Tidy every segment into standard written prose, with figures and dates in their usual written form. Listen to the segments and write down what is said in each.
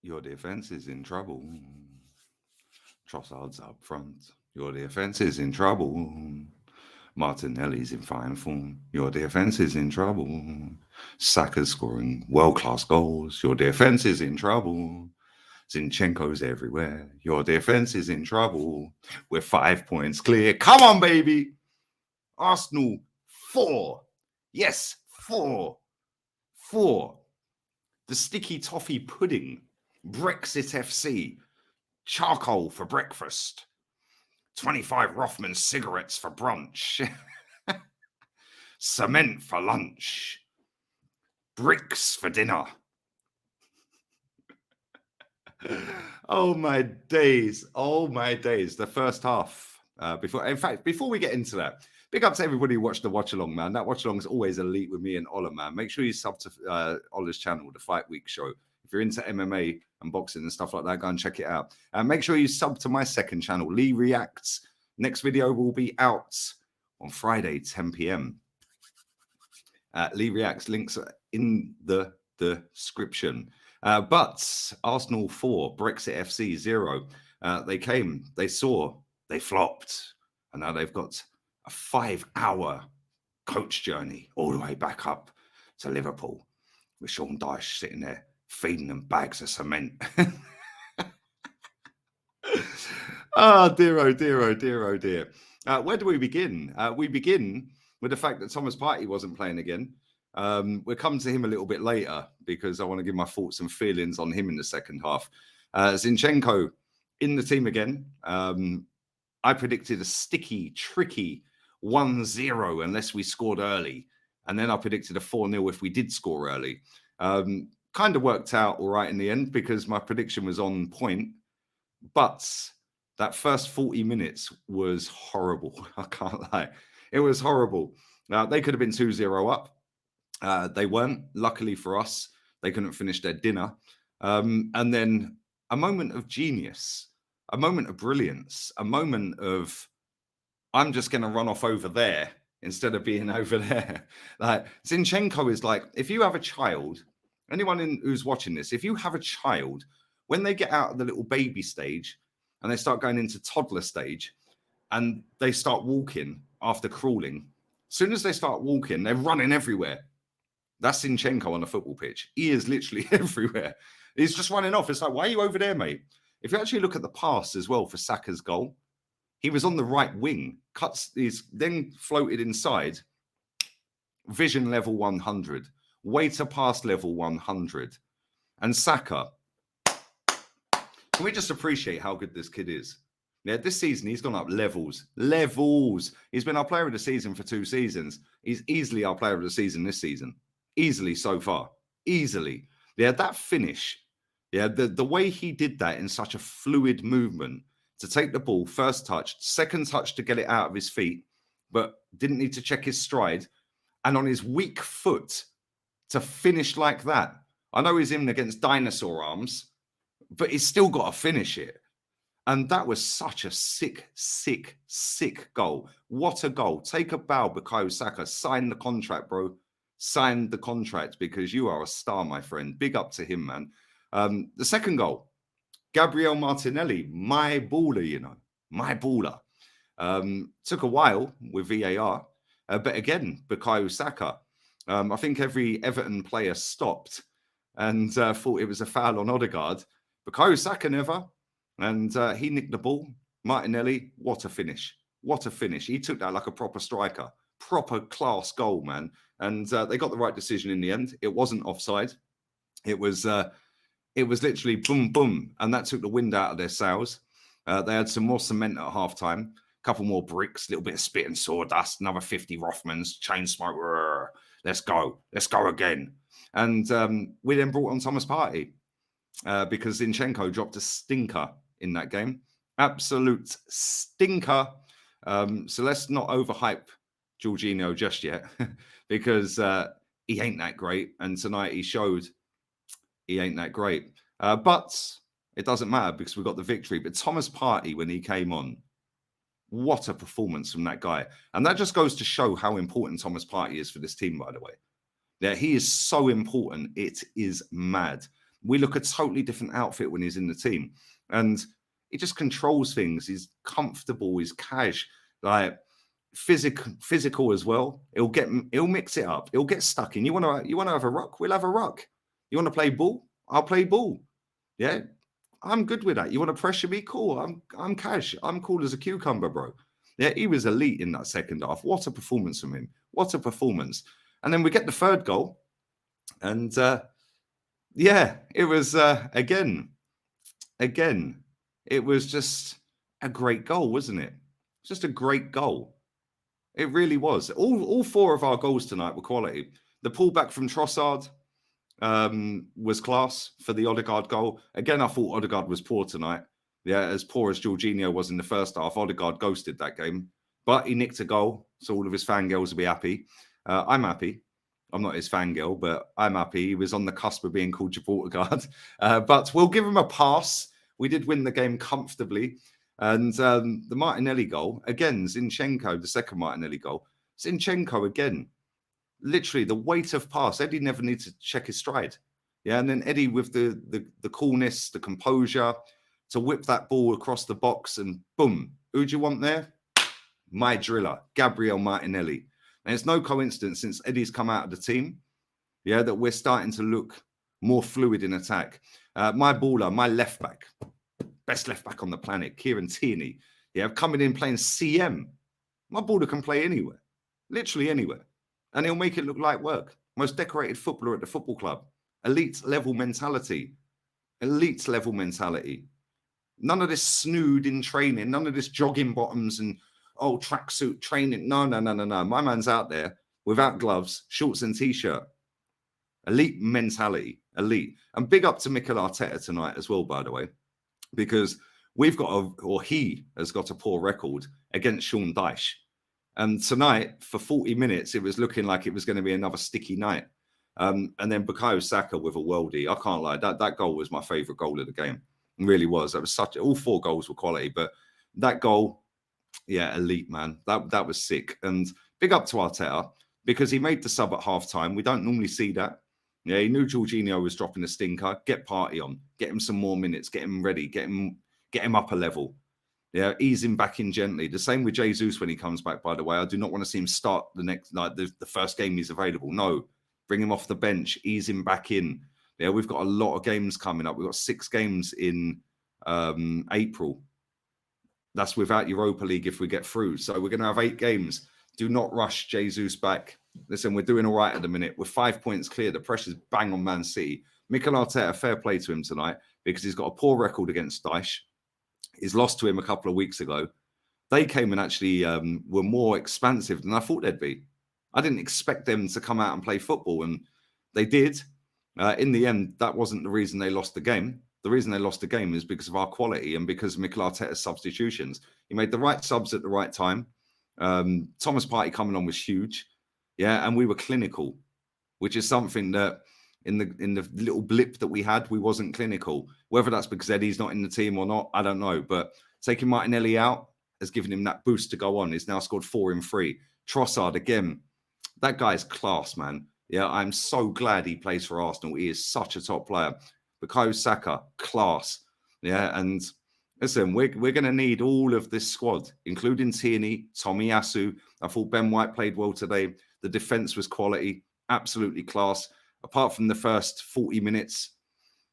Your defense is in trouble. Trossard's up front. Your defense is in trouble. Martinelli's in fine form. Your defense is in trouble. Saka's scoring world-class goals. Your defense is in trouble. Zinchenko's everywhere. Your defense is in trouble. We're 5 points clear. Come on, baby. Arsenal, 4. Yes, 4. 4. The sticky toffee pudding. Brexit FC. Charcoal for breakfast. 25 Rothman cigarettes for brunch. Cement for lunch. Bricks for dinner. Oh my days. Oh my days. The first half. Before we get into that, big up to everybody who watched the watch along, man. That watch along is always elite with me and Ola, man. Make sure you sub to Ola's channel, the Fight Week Show. If you're into MMA and boxing and stuff like that, go and check it out. And make sure you sub to my second channel, Lee Reacts. Next video will be out on Friday, 10 p.m. Lee Reacts, links in the description. But Arsenal 4, Brexit FC 0. They came, they saw, they flopped. And now they've got a 5-hour coach journey all the way back up to Liverpool with Sean Dyche sitting there feeding them bags of cement. Oh, dear, oh, dear, oh, dear, oh, dear. Where do we begin? We begin with the fact that Thomas Partey wasn't playing again. We'll come to him a little bit later because I want to give my thoughts and feelings on him in the second half. Zinchenko in the team again. I predicted a sticky, tricky 1-0 unless we scored early. And then I predicted a 4-0 if we did score early. Kind of worked out all right in the end because my prediction was on point. But that first 40 minutes was horrible. I can't lie. It was horrible. They could have been 2-0 up. They weren't. Luckily for us, they couldn't finish their dinner. And then a moment of genius, a moment of brilliance, a moment of, I'm just going to run off over there instead of being over there. Like Zinchenko is like, if you have a child, anyone who's watching this, if you have a child, when they get out of the little baby stage and they start going into toddler stage and they start walking after crawling, as soon as they start walking, they're running everywhere. That's Zinchenko on a football pitch. He is literally everywhere. He's just running off. It's like, why are you over there, mate? If you actually look at the pass as well for Saka's goal, he was on the right wing, then floated inside, vision level 100, way to pass level 100. And Saka, can we just appreciate how good this kid is? Yeah, this season he's gone up levels. He's been our player of the season for 2 seasons. He's easily our player of the season this season. Easily so far. Easily. Yeah, that finish. Yeah, the way he did that in such a fluid movement to take the ball, first touch, second touch to get it out of his feet, but didn't need to check his stride. And on his weak foot to finish like that. I know he's in against dinosaur arms, but he's still got to finish it. And that was such a sick goal. What a goal. Take a bow, Bukayo Saka. Sign the contract, bro. Sign the contract because you are a star, my friend. Big up to him, man. The second goal, Gabriel Martinelli, my baller, you know. My baller. Took a while with VAR. But again, Bukayo Saka. I think every Everton player stopped and thought it was a foul on Odegaard. Bukayo Saka never. And he nicked the ball. Martinelli, what a finish. What a finish. He took that like a proper striker. Proper class goal, man. And they got the right decision in the end. It wasn't offside. It was literally boom, boom. And that took the wind out of their sails. They had some more cement at halftime. A couple more bricks, a little bit of spit and sawdust, another 50 Rothmans, chain smoke. Rrr, let's go. Let's go again. And we then brought on Thomas Partey because Zinchenko dropped a stinker in that game. Absolute stinker. So let's not overhype Jorginho just yet because he ain't that great. And tonight he showed he ain't that great. But it doesn't matter because we got the victory. But Thomas Partey, when he came on, what a performance from that guy. And that just goes to show how important Thomas Partey is for this team, by the way. Yeah, he is so important. It is mad. we look a totally different outfit when he's in the team. And he just controls things. He's comfortable, he's cash, like physical as well. He'll mix it up. He'll get stuck in. You want to have a ruck? We'll have a ruck. You want to play ball? I'll play ball. Yeah. I'm good with that. You want to pressure me? Cool. I'm cash. I'm cool as a cucumber, bro. Yeah, he was elite in that second half. What a performance from him. What a performance. And then we get the third goal. And yeah, it was again, it was just a great goal, wasn't it? Just a great goal. It really was. All four of our goals tonight were quality. The pullback from Trossard was class for the Odegaard goal. Again, I thought Odegaard was poor tonight. Yeah, as poor as Jorginho was in the first half, Odegaard ghosted that game. But he nicked a goal, so all of his fangirls will be happy. I'm happy. I'm not his fangirl, but I'm happy. He was on the cusp of being called Gibraltar guard. But we'll give him a pass. We did win the game comfortably. And the Martinelli goal, again, Zinchenko, the second Martinelli goal. Zinchenko again. Literally the weight of pass. Eddie never needs to check his stride. Yeah, and then Eddie with the coolness, the composure to whip that ball across the box and boom. Who do you want there? My driller, Gabriel Martinelli. And it's no coincidence since Eddie's come out of the team, yeah, that we're starting to look more fluid in attack. My baller, my left back, best left back on the planet, Kieran Tierney, yeah, coming in playing CM. My baller can play anywhere, literally anywhere. And he'll make it look like work. Most decorated footballer at the football club. Elite level mentality. Elite level mentality. None of this snood in training. None of this jogging bottoms and, tracksuit training. No. My man's out there without gloves, shorts and T-shirt. Elite mentality. Elite. And big up to Mikel Arteta tonight as well, by the way. Because he has got a poor record against Sean Dyche. And tonight, for 40 minutes, it was looking like it was going to be another sticky night. And then Bukayo Saka with a worldie. I can't lie. That goal was my favourite goal of the game. It really was. That was all four goals were quality. But that goal, yeah, elite, man. That was sick. And big up to Arteta because he made the sub at half-time. We don't normally see that. Yeah, he knew Jorginho was dropping a stinker. Get Partey on. Get him some more minutes. Get him ready. Get him up a level. Yeah, ease him back in gently. The same with Jesus when he comes back, by the way. I do not want to see him start the first game he's available. No, bring him off the bench, ease him back in. Yeah, we've got a lot of games coming up. We've got 6 games in April. That's without Europa League if we get through. So we're going to have 8 games. Do not rush Jesus back. Listen, we're doing all right at the minute. We're 5 points clear. The pressure's bang on Man City. Mikel Arteta, fair play to him tonight because he's got a poor record against Dyche. He's lost to him a couple of weeks ago. They came and actually were more expansive than I thought they'd be. I didn't expect them to come out and play football, and they did. In the end, that wasn't the reason they lost the game. The reason they lost the game is because of our quality and because of Mikel Arteta's substitutions. He made the right subs at the right time. Thomas Partey coming on was huge. Yeah, and we were clinical, which is something that in the little blip that we had, we wasn't clinical. Whether that's because Eddie's not in the team or not, I don't know. But taking Martinelli out has given him that boost to go on. He's now scored 4 in 3. Trossard, again, that guy's class, man. Yeah, I'm so glad he plays for Arsenal. He is such a top player. Bukayo Saka, class. Yeah, and listen, we're going to need all of this squad, including Tierney, Tomiyasu. I thought Ben White played well today. The defence was quality, absolutely class. Apart from the first 40 minutes,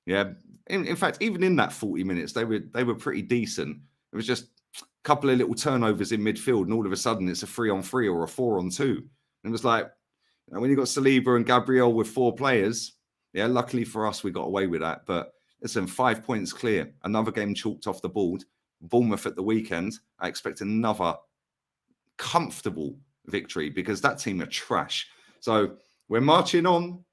yeah. In fact, even in that 40 minutes, they were pretty decent. It was just a couple of little turnovers in midfield, and all of a sudden it's a 3-on-3 or a 4-on-2. And it was like, when you got Saliba and Gabriel with 4 players, yeah, luckily for us, we got away with that. But listen, 5 points clear. Another game chalked off the board. Bournemouth at the weekend. I expect another comfortable victory because that team are trash. So we're marching on.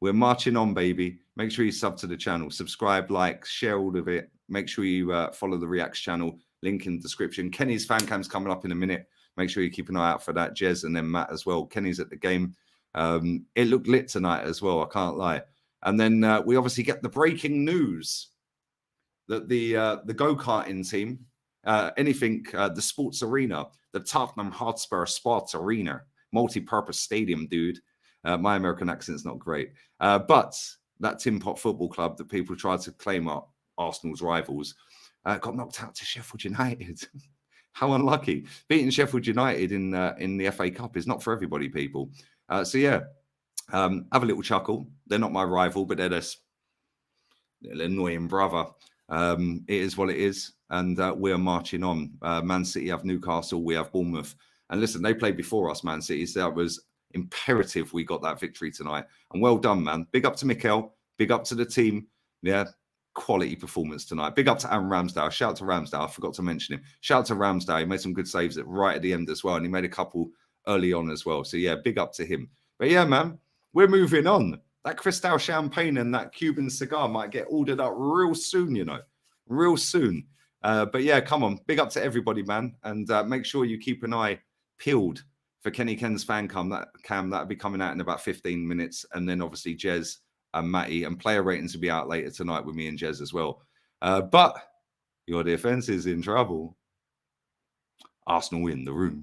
We're marching on, baby. Make sure you sub to the channel, subscribe, like, share all of it. Make sure you follow the Reacts channel. Link in the description. Kenny's fan cam's coming up in a minute. Make sure you keep an eye out for that. Jez and then Matt as well. Kenny's at the game. It looked lit tonight as well. I can't lie. And then we obviously get the breaking news that the go-karting team, the sports arena, the Tottenham Hotspur Sports Arena, multi-purpose stadium, dude. My American accent's not great. But that Tin Pot Football Club that people tried to claim are Arsenal's rivals, got knocked out to Sheffield United. How unlucky. Beating Sheffield United in the FA Cup is not for everybody, people. So yeah, have a little chuckle. They're not my rival, but they're this little annoying brother. It is what it is, and we are marching on. Man City have Newcastle, we have Bournemouth. And listen, they played before us, Man City, so that was imperative we got that victory tonight. And well done, man. Big up to Mikel, big up to the team. Yeah, quality performance tonight. Big up to Aaron Ramsdale. Shout out to Ramsdale. I forgot to mention him. Shout out to Ramsdale. He made some good saves right at the end as well, and he made a couple early on as well. So yeah, big up to him. But yeah, man, we're moving on. That Cristal champagne and that Cuban cigar might get ordered up real soon, you know, real soon. But yeah, come on, big up to everybody, man, and make sure you keep an eye peeled for Kenny Ken's fan cam. That'll be coming out in about 15 minutes, and then obviously Jez and Matty, and player ratings will be out later tonight with me and Jez as well. But your defense is in trouble. Arsenal in the room.